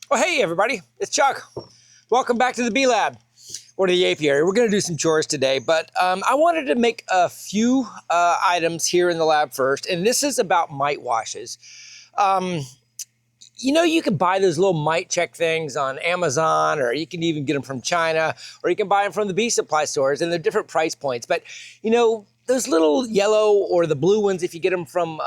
Well, hey everybody, it's Chuck. Welcome back to the Bee Lab, or to the Apiary. We're going to do some chores today, but I wanted to make a few items here in the lab first, and this is about mite washes. You know, you can buy those little mite check things on Amazon, or you can even get them from China, or you can buy them from the bee supply stores, and they're different price points. But, you know, those little yellow or the blue ones, if you get them from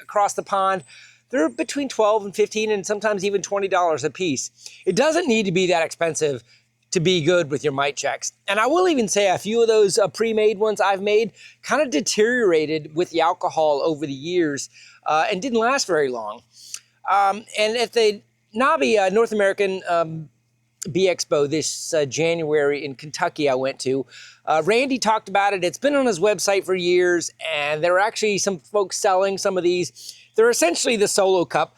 across the pond, they're between $12 and $15 and sometimes even $20 a piece. It doesn't need to be that expensive to be good with your mite checks. And I will even say a few of those pre-made ones I've made kind of deteriorated with the alcohol over the years and didn't last very long. And at the NABI, North American Bee Expo this January in Kentucky I went to, Randy talked about it. It's been on his website for years, and there are actually some folks selling some of these. They're essentially the solo cup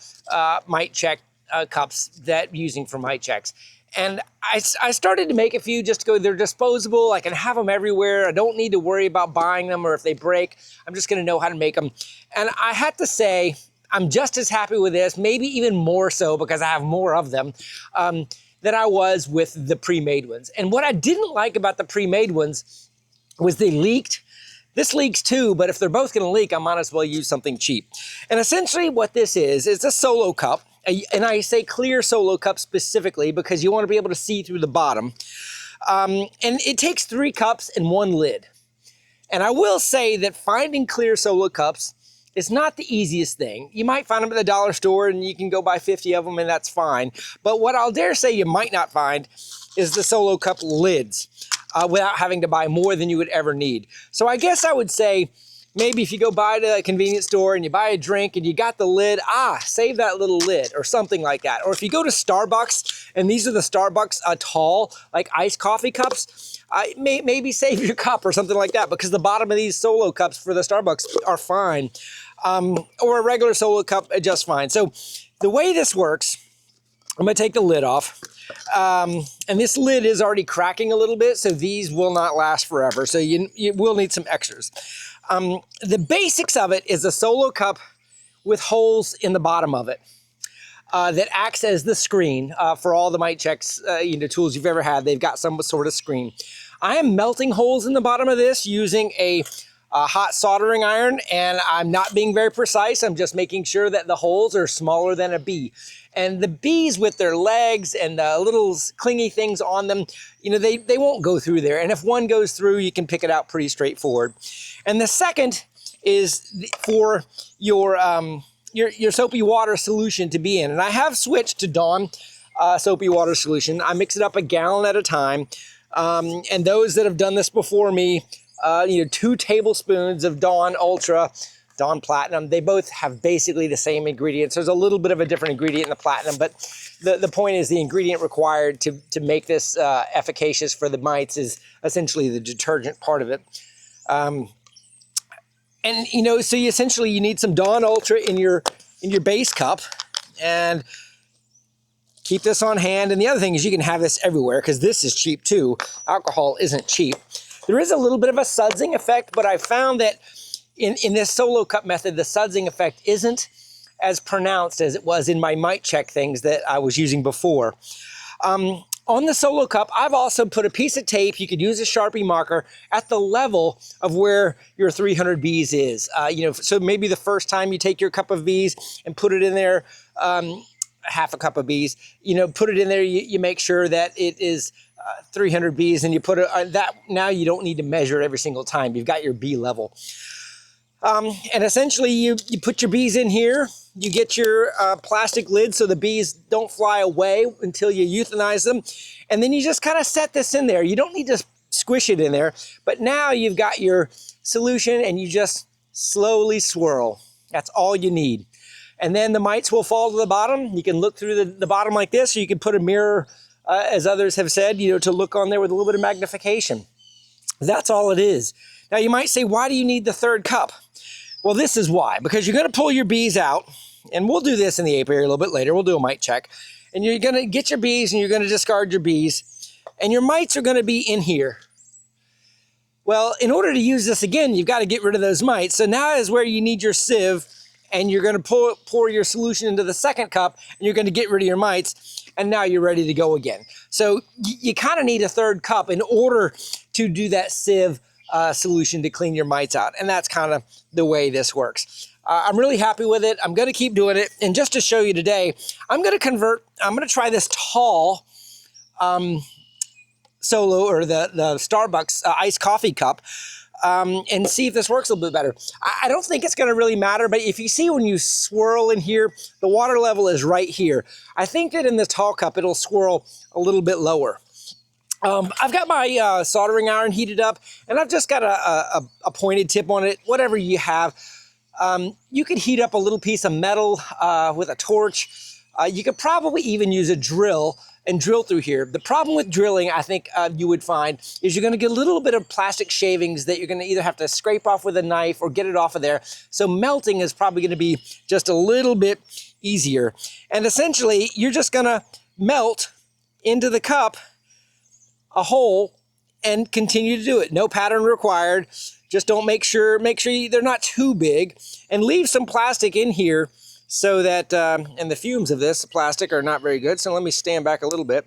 mite check cups that I'm using for mite checks. And I started to make a few just to go, they're disposable. I can have them everywhere. I don't need to worry about buying them, or if they break, I'm just going to know how to make them. And I had to say, I'm just as happy with this, maybe even more so because I have more of them, than I was with the pre-made ones. And what I didn't like about the pre-made ones was they leaked. This leaks too, but if they're both gonna leak, I might as well use something cheap. And essentially what this is a solo cup. And I say clear solo cup specifically because you wanna be able to see through the bottom. And it takes 3 cups and 1 lid. And I will say that finding clear solo cups is not the easiest thing. You might find them at the dollar store and you can go buy 50 of them and that's fine. But what I'll dare say you might not find is the solo cup lids without having to buy more than you would ever need. So I guess I would say maybe if you go buy to a convenience store and you buy a drink and you got the lid, save that little lid or something like that. Or if you go to Starbucks and these are the Starbucks tall, like iced coffee cups, maybe save your cup or something like that because the bottom of these solo cups for the Starbucks are fine. Or a regular solo cup, just fine. So the way this works, I'm gonna take the lid off. And this lid is already cracking a little bit, so these will not last forever. So you will need some extras. The basics of it is a solo cup with holes in the bottom of it that acts as the screen for all the mite checks, tools you've ever had. They've got some sort of screen. I am melting holes in the bottom of this using a hot soldering iron, and I'm not being very precise. I'm just making sure that the holes are smaller than a bee. And the bees with their legs and the little clingy things on them, they won't go through there. And if one goes through, you can pick it out pretty straightforward. And the second is for your soapy water solution to be in. And I have switched to Dawn soapy water solution. I mix it up a gallon at a time. And those that have done this before me, 2 tablespoons of Dawn Ultra, Dawn Platinum. They both have basically the same ingredients. There's a little bit of a different ingredient in the Platinum, but the point is the ingredient required to make this efficacious for the mites is essentially the detergent part of it. So you need some Dawn Ultra in your base cup, and keep this on hand. And the other thing is you can have this everywhere because this is cheap too. Alcohol isn't cheap. There is a little bit of a sudsing effect, but I found that in this solo cup method, the sudsing effect isn't as pronounced as it was in my mite check things that I was using before. On the solo cup, I've also put a piece of tape, you could use a Sharpie marker, at the level of where your 300 bees is. So maybe the first time you take your cup of bees and put it in there, half a cup of bees, put it in there, you make sure that it is 300 bees, and you put it that. Now you don't need to measure it every single time. You've got your bee level. And essentially you put your bees in here, you get your plastic lid so the bees don't fly away until you euthanize them. And then you just kind of set this in there. You don't need to squish it in there, but now you've got your solution and you just slowly swirl. That's all you need. And then the mites will fall to the bottom. You can look through the bottom like this, or you can put a mirror, as others have said, to look on there with a little bit of magnification. That's all it is. Now you might say, why do you need the 3rd cup? Well, this is why. Because you're going to pull your bees out, and we'll do this in the apiary a little bit later. We'll do a mite check. And you're going to get your bees, and you're going to discard your bees. And your mites are going to be in here. Well, in order to use this again, you've got to get rid of those mites. So now is where you need your sieve and you're going to pour your solution into the second cup, and you're going to get rid of your mites, and now you're ready to go again. So you kind of need a third cup in order to do that sieve solution to clean your mites out, and that's kind of the way this works. I'm really happy with it. I'm going to keep doing it, and just to show you today, I'm going to try this tall Solo, or the Starbucks iced coffee cup, and see if this works a little bit better. I don't think it's going to really matter, but if you see when you swirl in here, the water level is right here. I think that in this tall cup, it'll swirl a little bit lower. I've got my soldering iron heated up, and I've just got a pointed tip on it, whatever you have. You could heat up a little piece of metal with a torch. You could probably even use a drill and drill through here. The problem with drilling, I think you would find, is you're gonna get a little bit of plastic shavings that you're gonna either have to scrape off with a knife or get it off of there. So melting is probably gonna be just a little bit easier. And essentially, you're just gonna melt into the cup a hole and continue to do it. No pattern required. Just don't make sure they're not too big, and leave some plastic in here so that, and the fumes of this plastic are not very good. So let me stand back a little bit.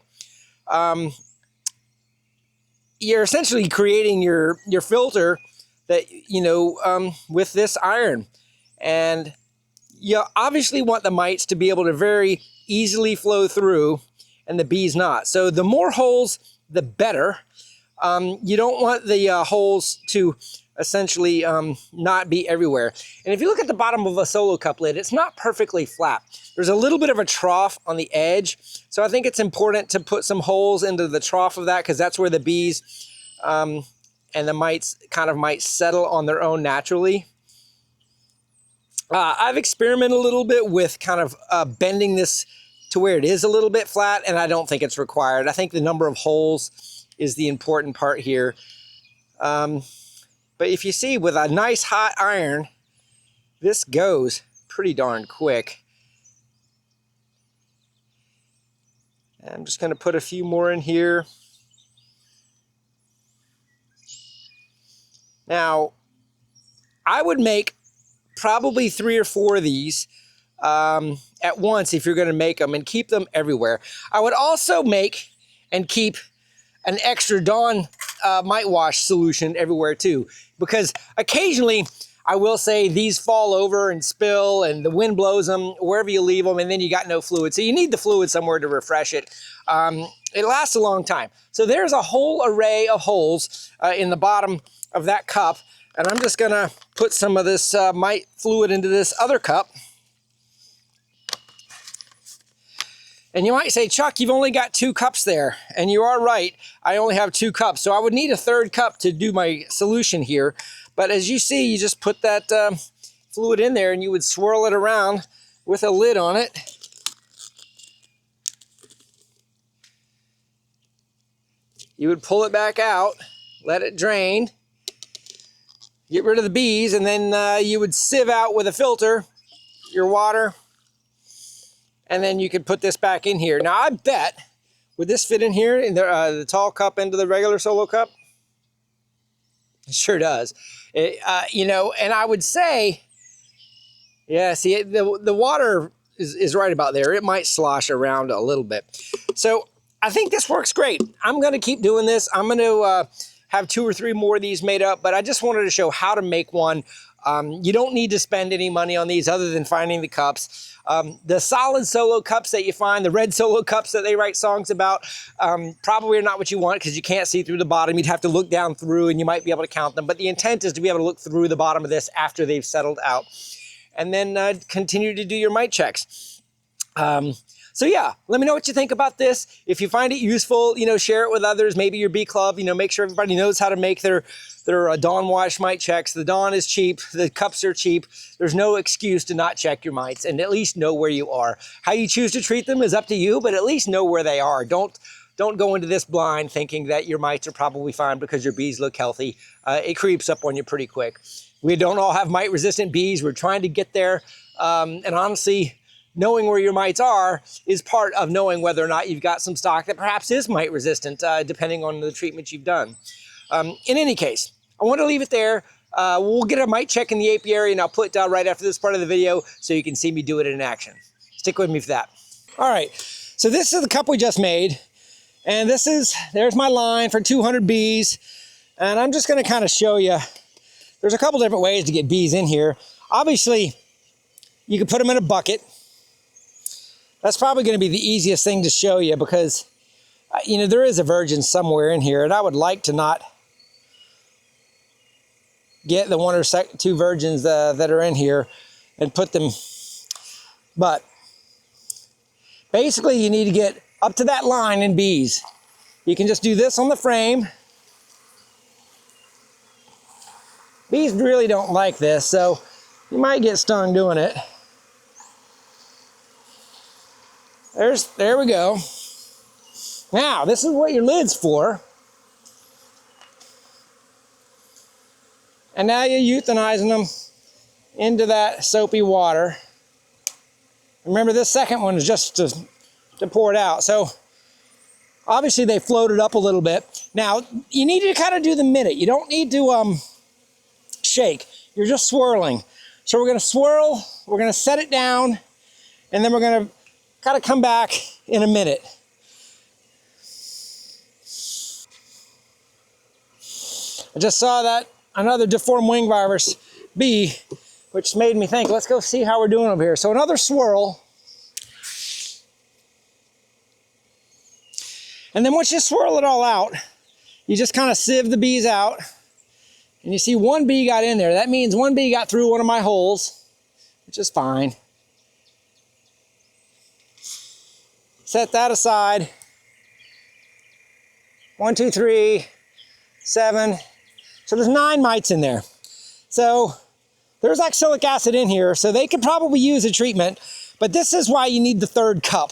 You're essentially creating your filter that, with this iron. And you obviously want the mites to be able to very easily flow through, and the bees not. So the more holes, the better. You don't want the holes to essentially not be everywhere. And if you look at the bottom of a solo cup lid, it's not perfectly flat. There's a little bit of a trough on the edge. So I think it's important to put some holes into the trough of that, because that's where the bees and the mites might settle on their own naturally. I've experimented a little bit with kind of bending this to where it is a little bit flat, and I don't think it's required. I think the number of holes is the important part here. But if you see, with a nice hot iron, this goes pretty darn quick. And I'm just going to put a few more in here. Now, I would make probably 3 or 4 of these at once if you're going to make them, and keep them everywhere. I would also make and keep an extra Dawn mite wash solution everywhere too, because occasionally, I will say, these fall over and spill, and the wind blows them wherever you leave them, and then you got no fluid. So you need the fluid somewhere to refresh it. It lasts a long time. So there's a whole array of holes in the bottom of that cup, and I'm just gonna put some of this mite fluid into this other cup. And you might say, Chuck, you've only got 2 cups there. And you are right, I only have 2 cups. So I would need a third cup to do my solution here. But as you see, you just put that fluid in there, and you would swirl it around with a lid on it. You would pull it back out, let it drain, get rid of the bees, and then you would sieve out with a filter your water. And then you could put this back in here. Now, I bet, would this fit in here, in the tall cup into the regular solo cup? It sure does. And I would say, yeah, see, the water is right about there. It might slosh around a little bit. So I think this works great. I'm going to keep doing this. I'm going to have 2 or 3 more of these made up, but I just wanted to show how to make one. You don't need to spend any money on these other than finding the cups. The solid solo cups that you find, the red solo cups that they write songs about, probably are not what you want, because you can't see through the bottom. You'd have to look down through, and you might be able to count them. But the intent is to be able to look through the bottom of this after they've settled out, and then continue to do your mite checks. So yeah, let me know what you think about this. If you find it useful, share it with others, maybe your bee club, make sure everybody knows how to make their Dawn wash mite checks. The Dawn is cheap, the cups are cheap. There's no excuse to not check your mites, and at least know where you are. How you choose to treat them is up to you, but at least know where they are. Don't go into this blind thinking that your mites are probably fine because your bees look healthy. It creeps up on you pretty quick. We don't all have mite-resistant bees. We're trying to get there, and honestly, knowing where your mites are is part of knowing whether or not you've got some stock that perhaps is mite resistant, depending on the treatment you've done. In any case, I want to leave it there. We'll get a mite check in the apiary, and I'll put it down right after this part of the video so you can see me do it in action. Stick with me for that. All right, so this is the cup we just made. And there's my line for 200 bees. And I'm just gonna kind of show you, there's a couple different ways to get bees in here. Obviously, you can put them in a bucket. That's probably gonna be the easiest thing to show you because, you know, there is a virgin somewhere in here and I would like to not get the one or two virgins that are in here and put them, but basically you need to get up to that line in bees. You can just do this on the frame. Bees really don't like this, so you might get stung doing it. There we go. Now, this is what your lid's for. And now you're euthanizing them into that soapy water. Remember, this second one is just to pour it out. So obviously they floated up a little bit. Now, you need to kind of do the minute. You don't need to shake. You're just swirling. So we're gonna swirl, we're gonna set it down, and then we're gonna kind of come back in a minute. I just saw that another deformed wing virus bee, which made me think, let's go see how we're doing over here. So another swirl. And then once you swirl it all out, you just kind of sieve the bees out. And you see one bee got in there. That means one bee got through one of my holes, which is fine. Set that aside. 1, 2, 3, 7. So there's 9 mites in there. So there's oxalic acid in here, so they could probably use a treatment, but this is why you need the third cup.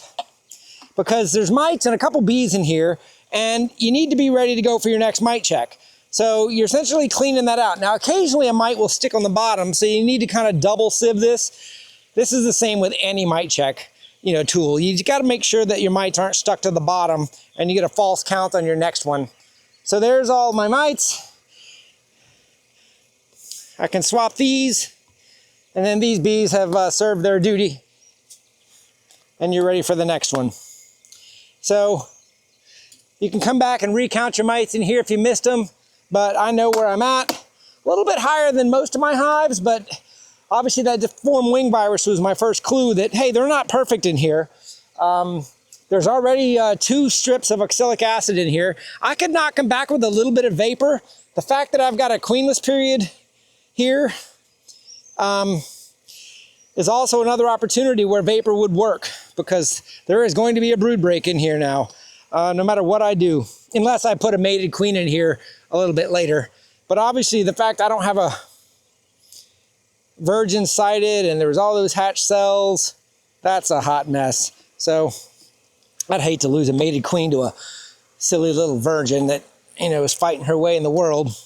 Because there's mites and a couple bees in here, and you need to be ready to go for your next mite check. So you're essentially cleaning that out. Now, occasionally a mite will stick on the bottom, so you need to kind of double sieve this. This is the same with any mite check, you know, tool. You got to make sure that your mites aren't stuck to the bottom, and you get a false count on your next one. So there's all my mites. I can swap these, and then these bees have served their duty, and you're ready for the next one. So you can come back and recount your mites in here if you missed them, but I know where I'm at. A little bit higher than most of my hives, but obviously that deformed wing virus was my first clue that, hey, they're not perfect in here. There's already 2 strips of oxalic acid in here. I could knock them back with a little bit of vapor. The fact that I've got a queenless period here is also another opportunity where vapor would work, because there is going to be a brood break in here now, no matter what I do, unless I put a mated queen in here a little bit later. But obviously the fact I don't have a virgin sighted and there's all those hatched cells, that's a hot mess. So I'd hate to lose a mated queen to a silly little virgin that, you know, is fighting her way in the world.